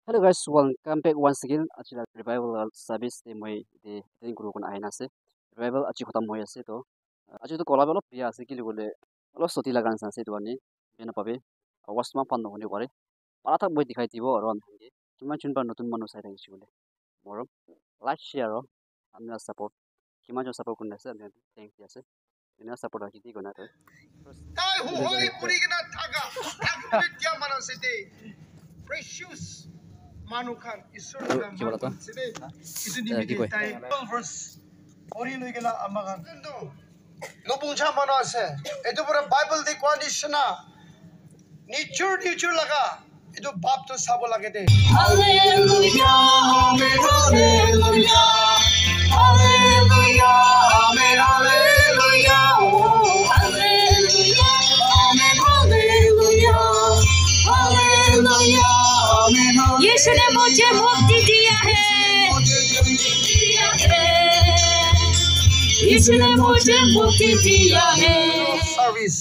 Hello guys, welcome back once again. Actually, revival service the moi the guru kon aina se revival achi khatam hoy ase to achi to kola bolo pia ase kili gole alo soti lagan san se to ani bena pabe wasma pan no hone pare para thak boi dikhai dibo ron hangi kiman chunpa notun manu sai thaki gole moro like share ro amna support kiman jo support kun ase amna thank you ase ina support aki di gona to tai hu hoi puri gina thaga thak kya mana se de precious Manukan isur na man sini itu di media tay verse ori lagi na amagan itu nobung cha mana ase itu pura Bible di condition nature laga itu bab tu sabo lagi deh Hallelujah amen hallelujah hallelujah amen hallelujah hallelujah amen hallelujah hallelujah यीशु ने मुझे मुक्ति दिया है यीशु ने मुझे मुक्ति दिया है service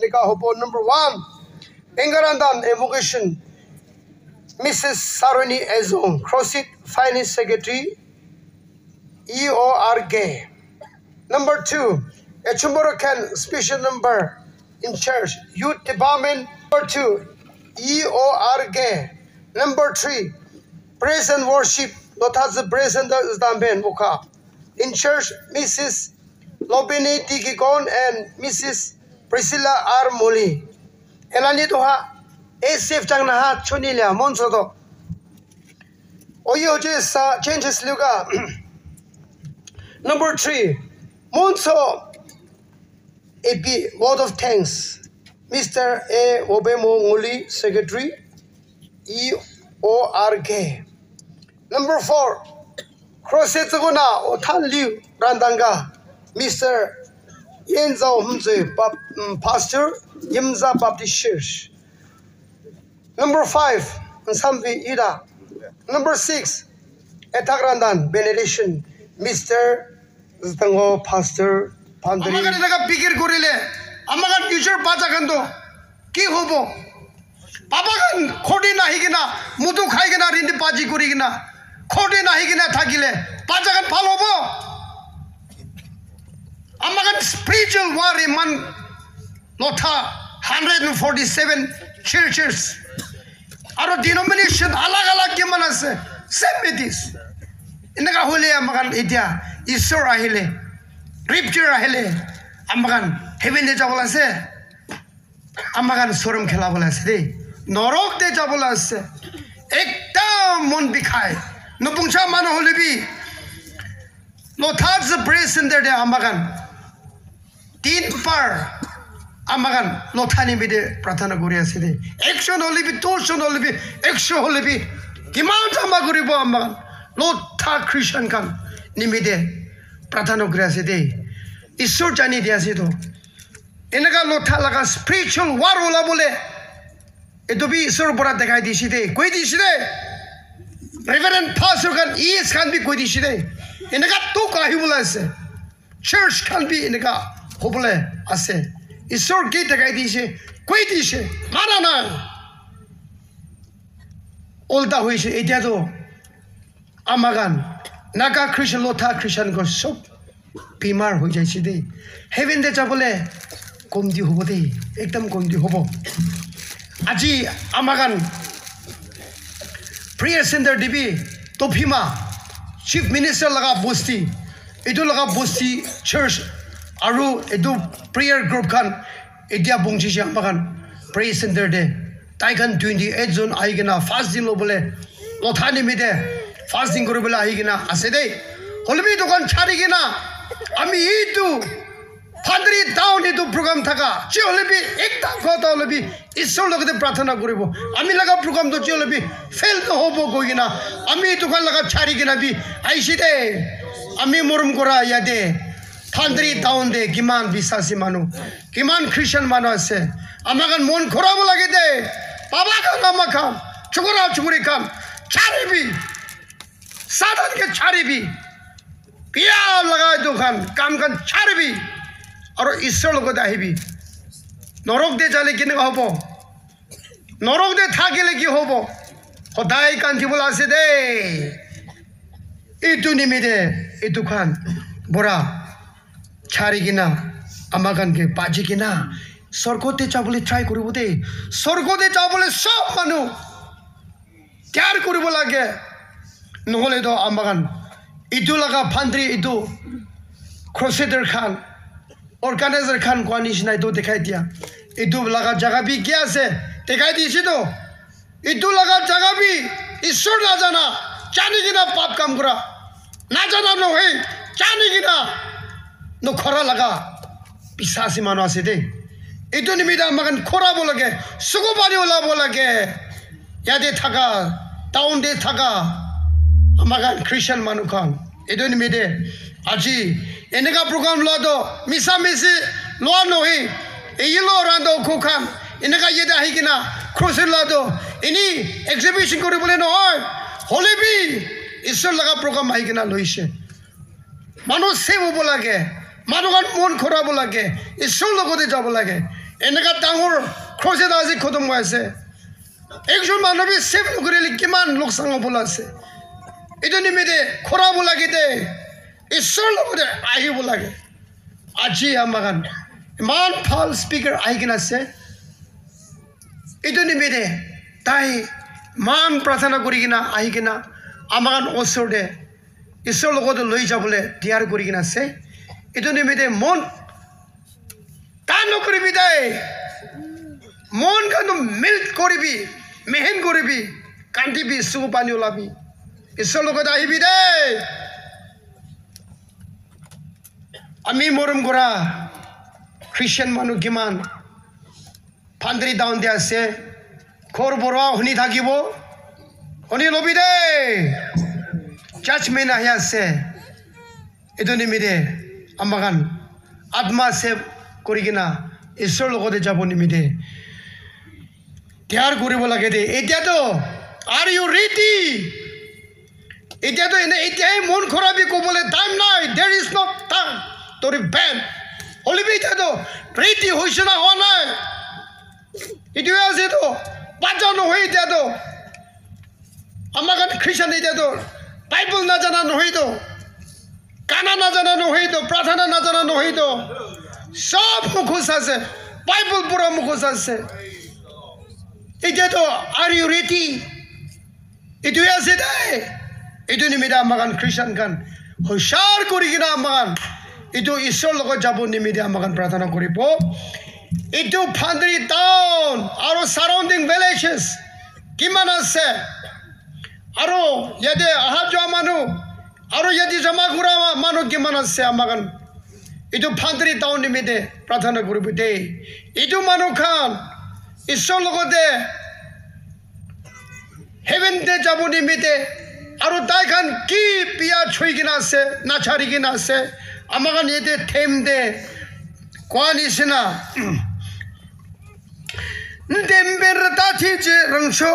लिखा हो point number 1 Engarandan evocation Mrs. Saroni Ezong Crossit Finance Secretary EOR Gay number 2 Echumorokan special number in church youth department number 2 EOR Gay number 3 praise and worship Lothas praise and Damben Oka in church Mrs. Lobini Tikikon and Mrs. Priscilla R. Moli Elani Toha a safe Tangnaha Chunilia Monsodo Oyo Jessa changes Luga number 3 Monso AP word of thanks Mr. A. Obemo Moli Secretary EORK number 4 Crosetaguna Otan Liu Randanga Mr. Yenzao Humze Pastor Yimza Baptist Church number 5 Samvi Ida number 6 Etagrandan Benediction Mr. Ztango Pastor Pandri Amagan naga pikir korile amagan future pajakando ki hobo Papagan khodi nahi gina mudu khai gina rindi paji kuri gina khodi nahi gina thakile pajagan phalobo amagan spiritual war man lotha 147 churches aro denomination alag ke manase same it is inaga hole amagan etia isor ahile rapture ahile amagan heaven le jabol ase amagan sorum khela bola ase de নরক তে যাবলা আছে একটা মন বিখায় নপুংসা মানুষ হলিবি লথাজ press in দে আমাগান 3 পার আমাগান লথানি বিদে প্রার্থনা করি আছে দে 100 হলিবি 200 হলিবি 100 হলিবি কিমান জামা করিব আমাগান লথা খ্রিস্টান কান নিমিদে প্রার্থনা করি আছে দে ঈশ্বর জানি দি আছে তো এনেকা লথা লাগা স্পিরিচুয়াল ওয়ার ওলা বলে itu bi sur pura dekhai di side koi di side reverend pastor kan is kan bi koi di side inaka to kahi bola ase church kan bi inaka hobole ase isor ge dekhai di se koi di se mana na olda hoise etia to amagan naga christian lotha christian ko sob bimar hoi jai side heaven de jabole komdi hobo de ekdam komdi hobo আজি আমাগান prayer center dibi tofima chief minister laga bosti edu laga bosti church aru edu prayer group kan edia bungchi je amagan prayer center de taigan 28 jon aigena fasting lo bole lothani mide fasting kore bole aigena ase de holbi dokan chari gena ami itu Padri down itu program thaka chiolibi ekta kota holibi isor logate prarthana koribo ami laga program to chiolibi fail to hobo koigina ami tukan laga chari gina bi aishide ami morum kora yade Padri down de kiman bisasi manu kiman christian manu ase amagan mon khorabo lage de baba ka namakam chukura chukuri kam charibi sadan ke charibi pia laga dukan kam kan charibi और ईश्वर लोग दाहिबी नरक दे जाले किने हबो নৰকতে থাকিলে কি হ'ব সদায় কান্দিব আছে দেই এইটো নিমিতে এইটো খান বৰা ছাড়ি কিনা আমাৰ কানকে বাজি কিনা স্বৰ্গতে যাবলৈ ট্ৰাই কৰিব দেই স্বৰ্গতে যাবলৈ সব মানুহ ত্যাগ কৰিব লাগে নহ'লেতো আমাৰ কান ইটো লগা ফান্দ্ৰি ইটো ক্ৰছেডাৰ খান অৰ্গানাইজাৰ খান কোৱা নিচিনা এইটো দেখাই দিয়া এইটো লগা জাগা বি কি আছে দেখাই দিছেতো এইটো লগা জাগা বি ঈশ্বৰ নাজানা জানি কিনা পাপ কাম কৰা নাজানা নহয় জানি কিনা নখৰা লগা পিছাচি মানুহ আছে দেই এইটো নিমিত্তে আমাক খৰাব লাগে চকু পানী ওলাব লাগে ইয়াতে থাকা টাউনতে থাকা আমাক খ্ৰীষ্টান মানুহখন এইটো নিমিত্তে আজি এনেকুৱা প্ৰগ্ৰাম লোৱাটো মিছা মিছি লোৱা নহয় এই ল'ৰাটো খুখান এনেকুৱা ইয়াতে আহি কিনা ক্ৰছেড লোৱাটো এনেই এক্সিবিশ্যন কৰিবলৈ নহয় হ'লেবি ঈশ্বৰ লগা প্ৰগ্ৰাম আহি কিনা লৈছে মানুহ ছেভ হ'ব লাগে মানুহখন মন খৰাব লাগে ঈশ্বৰ লগতে যাব লাগে এনেকুৱা ডাঙৰ ক্ৰছেড আজি খতম হৈ আছে একজন মানুহে ছেভ নকৰিলে কিমান লোকচান হ'বলৈ আছে এইটো নিমিত্তে খৰাব লাগে দেই ঈশ্বৰ লগতে আহিব লাগে আজি আমাক ইমান ভাল স্পীকাৰ আহি কিনে আছে এইটো নিমিত্তে তাই ইমান প্ৰাৰ্থনা কৰি কিনা আহি কিনা আমাক ওচৰতে ঈশ্বৰ লগতে লৈ যাবলৈ তৈয়াৰ কৰি কিনে আছে এইটো নিমিত্তে মন টান নকৰিবি দেই মন কিন্তু মিল্ট কৰিবি মেহেন কৰিবি কান্দিবি চকু পানী ওলাবি ঈশ্বৰ লগতে আহিবি দেই আমি মৰম কৰা খ্ৰীষ্টান মানুহ কিমান ফান্দ্ৰি ডাউনতে আছে খৰ বৰুৱা শুনি থাকিব শুনি ল'বি দেই জাজমেণ্ট আহি আছে এইটো নিমিত্তে আমাক আত্মা ছেভ কৰি কিনা ঈশ্বৰ লগতে যাব নিমিত্তে তৈয়াৰ কৰিব লাগে দেই এতিয়াতো আৰ ইউ ৰেডি এতিয়াতো এতিয়াই মন খৰাবি ক'বলৈ টাইম নাই দেৰ ইজ নট টাইম তোৰ বেন হ'লেবি এতিয়াতো ৰেডি হৈছে না হোৱা নাই এইটোৱে আছেতো বাজা নহয় এতিয়াতো আমাৰ কাৰণে খ্ৰীষ্টান এতিয়াতো বাইবেল নাজানা নহয়তো কানা নাজানা নহয়তো প্ৰাৰ্থনা নাজানা নহয়তো সব মুখোজ আছে বাইবেল পুৰা মুখোজ আছে এতিয়াতো আৰ ইউ ৰেডি এইটোৱে আছে দেই এইটো নিমিত্তে আমাক খ্ৰীষ্টান খান হুঁচাৰ কৰি কিনা আমাক এইটো ঈশ্বৰৰ লগত যাব নিমিত্তে আমাক প্ৰাৰ্থনা কৰিব এইটো ফান্দ্ৰি টাউন আৰু চাৰাউণ্ডিং ভিলেজেছ কিমান আছে আৰু ইয়াতে অহা যোৱা মানুহ আৰু ইয়াতে জমা কৰা মানুহ কিমান আছে আমাক এইটো ফান্দ্ৰি টাউন নিমিত্তে প্ৰাৰ্থনা কৰিব দেই এইটো মানুহখন ঈশ্বৰৰ লগতে হেভেনতে যাব নিমিত্তে আৰু তাইখন কি পিয়া থৈ কিনা আছে নাচাৰি কিনা আছে আমাক ইয়াতে থেম দে কোৱা নিচিনা Dember tati je rangso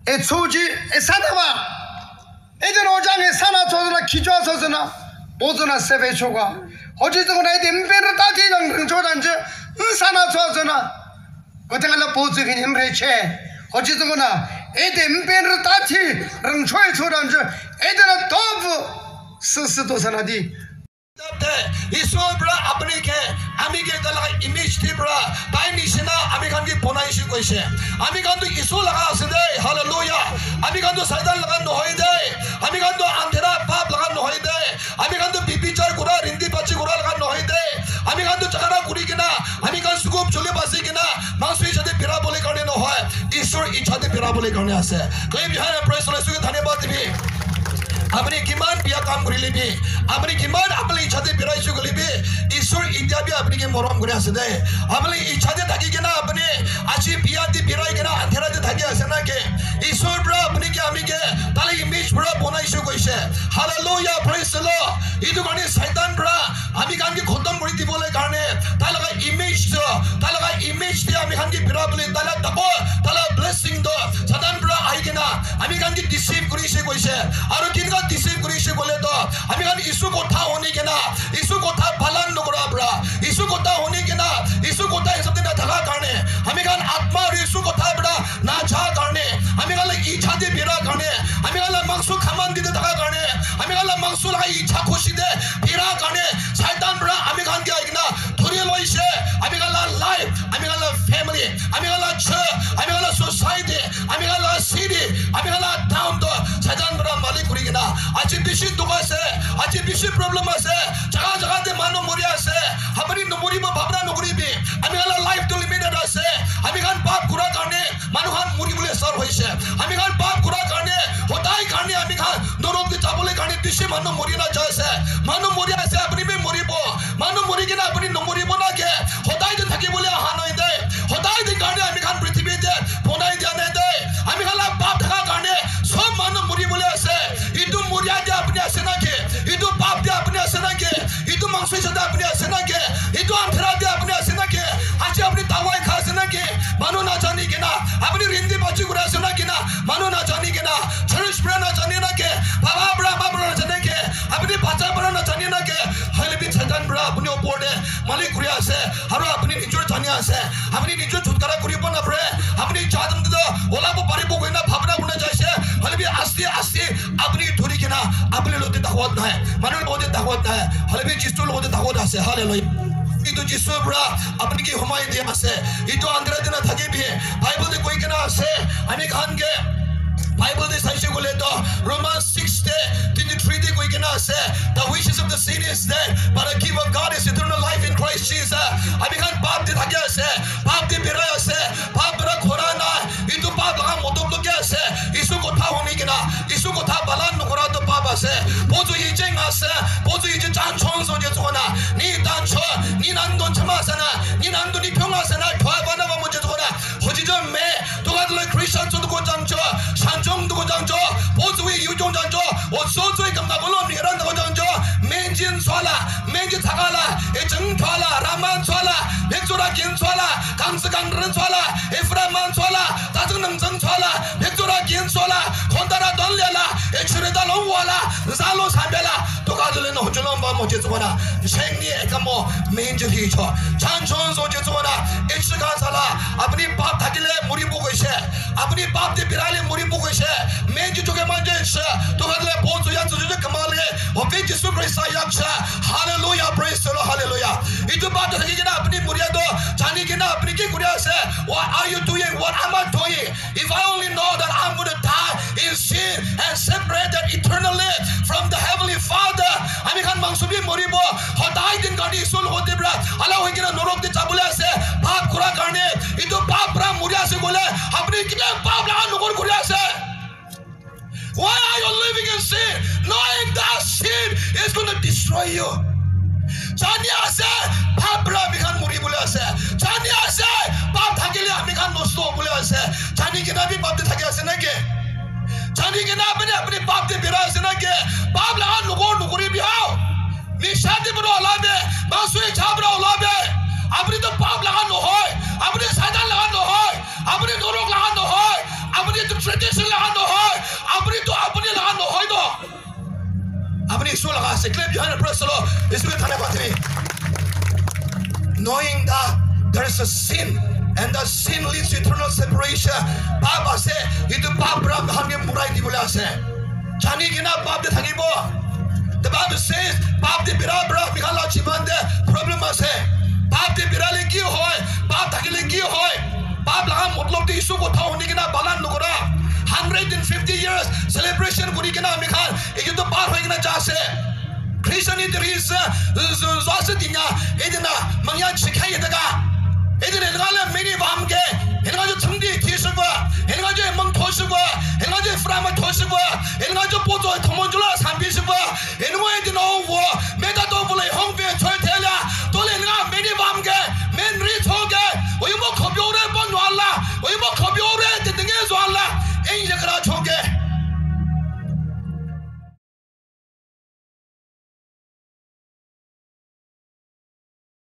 etsoji esanawa eden ojang esana chozna kichwa chozna bozna sebe choga hoji jona dember tati rangso danje esana chozna gotengala bozu kin emreche hoji jona dember tati rangso chozna eden top s스 dosanadi ঈশ্বৰ পৰা আপুনি কে আমি কে দলা image দি পৰা তাই নিচিনা আমি কান কি বনাইছে কৈছে আমি কান তো ঈশ্বৰ লগা আছে দে হালেলুয়া আমি কান তো সাইদান লগা নহয় দে আমি কান তো আন্ধেৰা পাপ লগা নহয় দে আমি কান তো বিবিচাৰ কৰা ৰিন্দি পাচি কৰা লগা নহয় দে আমি কান তো চাকাৰা কৰি কিনা আমি কান সুকুম চলে বাসি কিনা মাসুই সাথে ফেৰা বলে কাৰণে নহয় ঈশ্বৰ ইচ্ছাতে ফেৰা বলে কাৰণে আছে কই বিহাৰ প্ৰেছ লৈছো ধন্যবাদ দিবি আপনি কিমান বিয়া কাম কৰিলিবি আপনি কিমান আপনি ইচ্ছাতে বিৰাইছো গলিবি ঈশ্বৰ ইতিয়া বি আপনি কে মৰম কৰি আছে দে আপনি ইচ্ছাতে থাকি কিনা আপনি আজি বিয়া দি বিৰাই কিনা আন্ধেৰাতে থাকি আছে না কে ঈশ্বৰ পৰা আপনি কে আমি কে তালে ইমেজ পৰা বনাইছো কৈছে হালেলুয়া প্ৰেজ দ্য লৰ্ড ইটো কাৰণে শয়তান পৰা আমি কান কি খতম কৰি দিবলৈ কাৰণে তালগা ইমেজ দি আমি কান কি বিৰাবলৈ তালা তপ তালা ব্লেসিং দ শয়তান পৰা আহি কিনা আমি কান কি ডিসিভ কৰিছে কৈছে আৰু কিনকা ডিসিভ কৰিছে বলে তো আমি কান ইছু কথা হনি কেনা ইছু কথা পালন নকৰা পৰা ইছু কথা হনি কেনা ইছু কথা হিচাপে না থাকা কাৰণে আমি কান আত্মা আৰু ইছু কথা পৰা আমি খালা down to সাজান বড় মালিক করি কিনা আজি বেশি দুঃখ আছে আজি বেশি প্রবলেম আছে জায়গা জায়গাতে মানুষ মরি আছে আপনি নমরিব ভাবনা নকরিবি আমি খালা লাইফ তো লিমিটেড আছে আমি খান পাপ করার কারণে মানুষ খান মরিবলে সর হইছে আমি খান পাপ করার কারণে হতাই কারণে আমি খান নরকে যাবলে কারণে বেশি মানুষ মরি না যাইছে মানুষ মরি আছে আপনি বে মরিব মানুষ মরি কিনা আপনি নমরিব না কে হতাই দিন থাকি বলে আহা নয় দে হতাই দিন কারণে আমি খান পৃথিবীতে বনাই জানে দে আমি খালা পাপ থাকার কারণে সব মানুষ মরিবলে আছে ইদু মরিয়া দে আপনি আছে নাকি ইদু পাপ দে আপনি আছে নাকি ইদু মাংস সাথে আপনি আছে নাকি ইদু আন্ধারা দে আপনি আছে নাকি আজ আপনি তাওয়াই খাস নাকি মানুষ না জানি কিনা আপনি রিন্দি বাজি করে আছে নাকি না মানুষ না জানি কিনা চার্চ প্রে না জানি নাকি বাবা ব্রা বাবা না জানি কে আপনি বাচ্চা ব্রা না জানি নাকি হলবি শয়তান ব্রা আপনি উপরে মালিক করে আছে আর আপনি নিজের জানি আছে আপনি নিজের ছুটকারা করিব না ব্রে আপনি চাদম দিদো ওলাবো পারিব কইনা ভাবনা বনে যাইছে হলবি আস্তে আস্তে আপনি ধরি কিনা আপনি লোতে দাওয়াত নাই মানুষ লোতে দাওয়াত নাই হলবি জিসু লোতে দাওয়াত আছে hallelujah itu jisu bra apni ki humai dia ase itu andra dina thaki bhi bible de koi kana ase ani khan ke bible de saise gole to Romans 6:23 de koi kana ase the wishes of the sin is dead but the gift of God is eternal life in Christ Jesus ami khan pap de thaki ase pap de bira ase pap bra khora na itu pap la modob lo ke ase isu kotha honi kina isu kotha balan no kora to pap ase bozu yijeng ase bozu yijeng chan chong so je chona ni dan cho ni nan don chama sana ni nan don ni pyong sana thwa bana ba mo je chona hoji jo me to ga le Christian so ko jang cho san chong to ko jang cho bozu wi yu jong jang cho o so zui kam na bolo ni ran to jang cho men jin swala men ji thagala e jeng thwala raman swala bekjora kin swala kamsa kan ren swala efra man swala ta jeng nang jeng swala bekjora kin swala khondara don lela e chire da long wala zalo sabela to ga le no jolom ba mo je chona shengni e kam mo men ji hi cho chan chon so je chona e chika sala apni pap thakile muri bu koise apni pap de birale muri bu koise men ji toke man je to ga le bon so ya zu je kamale o be Jesus Christ ayakcha hallelujah praise the Lord hallelujah itu ba to thaki na apni muriya do jani ke na apni ki kuriya se what are you doing what am I doing if I only know that I'm going to die in sin and separated eternally from the heavenly Father ami khan mangsubi moribo hodai din gadi sul hote bra ala hoy kina norok de chabule ase pap kura karne itu pap ra muriya se gole apni kine pap la nugor kuriya se why are you living in sin knowing that sin is going to destroy you jani ase pap ra mi khan muri bole ase jani ase pap thakile ami khan nosto bole ase jani kina bhi pap de thaki ase na ke jani kina apni pap de bira ase na ke pap la nugor nuguri bi hao ni shadi bro olabe basui chabra olabe apni to pap la no hoy apni satan la no hoy apni norok la no hoy apni to tradition la no hoy apni to apni la no hoy do apni so la se clip behind the press lo isme thane batni knowing that there is a sin and the sin leads to eternal separation papa se itu pap ra hamge murai di bole ase jani kina pap de thakibo the Bible says pap de bira bra mikhala chimande problem ase pap de bira le ki hoy pap thakile ki hoy pap la matlab de isu ko tha hone kina balan nokora 150 years celebration kuri kina mikhal e to par hoy kina jase Christian idris zose dinya edina mangya chikhai daga edina ngala mini bamge edina jo chungdi tiswa edina jo mang thoswa edina jo frama thoswa edina jo pozo thomojula sambiswa edina edina wo meta to bole hongbe choitela tole nga mini bamge men ri thoge oyimo khobyore bon wala oyimo khobyore de dinge zo Allah en yakra choge